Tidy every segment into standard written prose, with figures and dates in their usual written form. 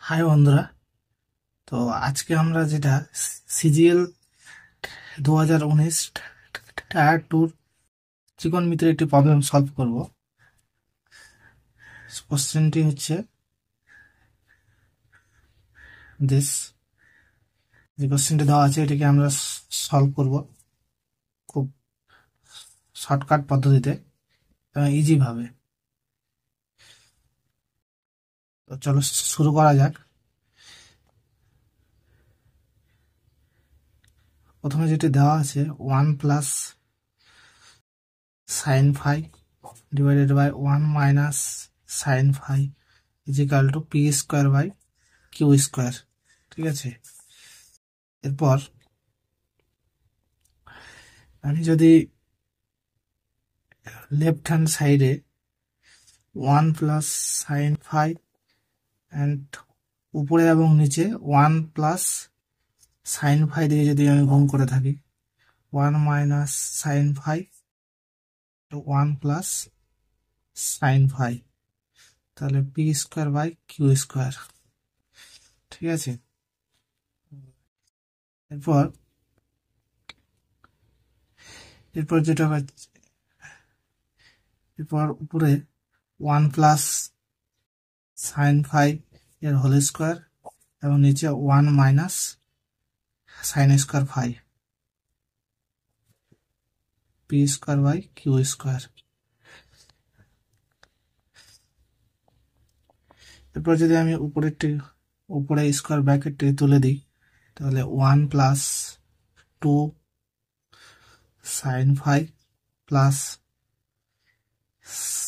High বন্ধুরা। তো আজকে আমরা যেটা সিজিএল 2019 টায়ার টুর ত্রিকোণমিতির একটি প্রবলেম সলভ করব। কোশ্চেনটি হচ্ছে দিস, যে কোশ্চেনটি দেওয়া আছে এটিকে আমরা সলভ করব খুব শর্টকাট পদ্ধতিতে এবং ইজি ভাবে। তো চলো শুরু করা যাক। প্রথমে যেটি দেওয়া আছে 1 plus sine phi divided by 1 minus sine phi equal to P square by Q square. ঠিক আছে, এরপর আমি যদি লেফট হ্যান্ড সাইডে 1 প্লাস সাইন ফাই অ্যান্ড উপরে এবং নিচে 1 প্লাস সাইন ফাই দিয়ে যদি আমি গুণ করে থাকি 1 minus sine phi 1 plus sine phi, তাহলে P square by Q square. ঠিক আছে, এরপর এরপর যেটা হচ্ছে, এরপর উপরে 1 প্লাস সাইন ফাই এর হোল স্কোয়ার এবং নিচে 1 minus sine square phi P square by Q square. এরপর যদি আমি উপরে স্কোয়ার ব্র্যাকেটটি তুলে দিই তাহলে 1 plus 2 sine phi plus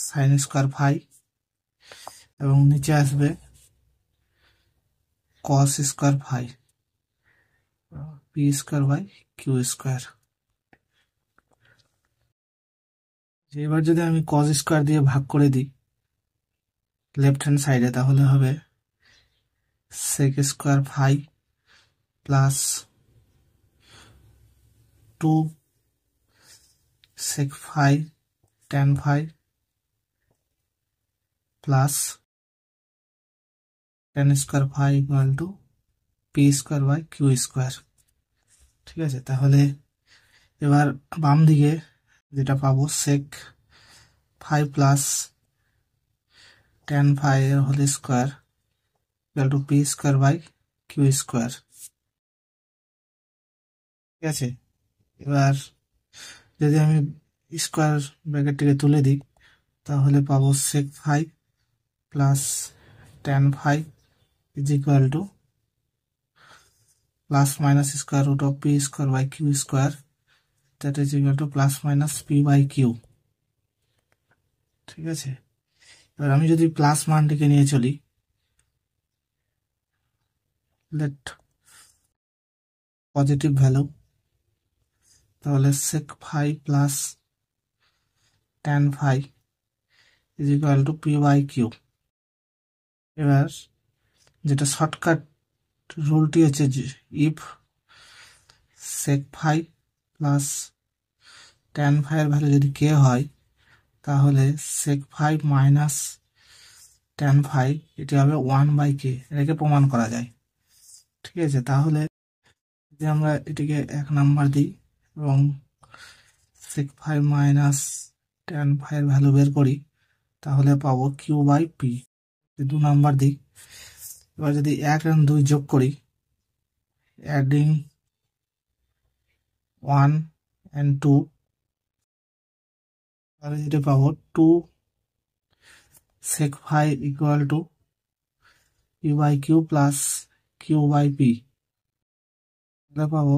sine square phi এবং নিচে আসবে cos square phi P square by Q square. এবার যদি আমি কস স্কোয়ার দিয়ে ভাগ করে দিই লেফট হ্যান্ড সাইডে তাহলে হবে sec square phi plus 2 sec phi tan phi plus tan square phi equal to P square by Q square. ঠিক আছে, তাহলে এবার বাম দিকে যেটা পাবো sec phi plus tan phi এর whole square equal to P square by Q square. ঠিক আছে, এবার যদি আমি স্কোয়ার ব্র্যাকেটটিকে তুলে দিই তাহলে পাবো sec phi plus tan phi is equal to plus minus square root of P square by Q square, that is equal to plus minus P by Q. ঠিক আছে, এবার আমি যদি প্লাস মানটিকে নিয়ে চলি, লেট পজিটিভ ভ্যালু, তাহলে sec phi plus tan phi is equal to P by Q. এবার যেটা শর্টকাট রুলটি হচ্ছে যে if sec phi plus tan phi এর ভ্যালু যদি কে হয় তাহলে sec phi minus tan phi এটি হবে 1 বাই কে, এটাকে প্রমাণ করা যায়। ঠিক আছে, তাহলে যদি আমরা এটিকে 1 নাম্বার দিই এবং সেক ফাই মাইনাস ট্যান ফাই এর ভ্যালু বের করি তাহলে পাবো কিউ বাই পি। 2 নাম্বার দিই, এবার যদি 1 এবং 2 যোগ করি অ্যাডিং 1 and 2 তাহলে যেটা পাবো 2 sec phi equal to P by Q plus Q by P, তাহলে পাবো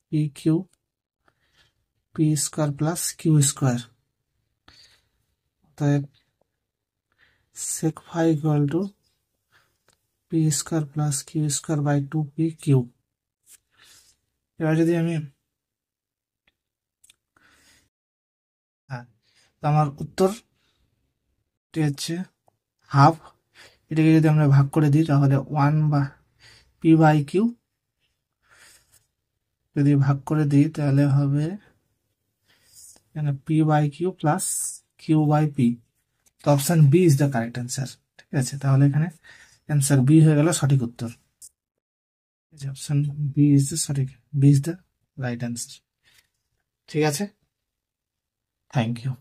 P Q P square plus Q square. অতএব sec phi equal to P square plus Q square by 2 P Q. এবার যদি আমি তো আমার উত্তরটি হচ্ছে হাফ। এটাকে যদি আমরা ভাগ করে দিই তাহলে 1 বা পি বাই কিউ যদি ভাগ করে দিই তাহলে হবে এখানে P by Q plus Q by P. তো option B is the correct answer. ঠিক আছে, তাহলে এখানে অ্যান্সার বি হয়ে গেল সঠিক উত্তর। অপশন বি ইজ দ্য সঠিক, B is the right answer. ঠিক আছে, থ্যাংক ইউ।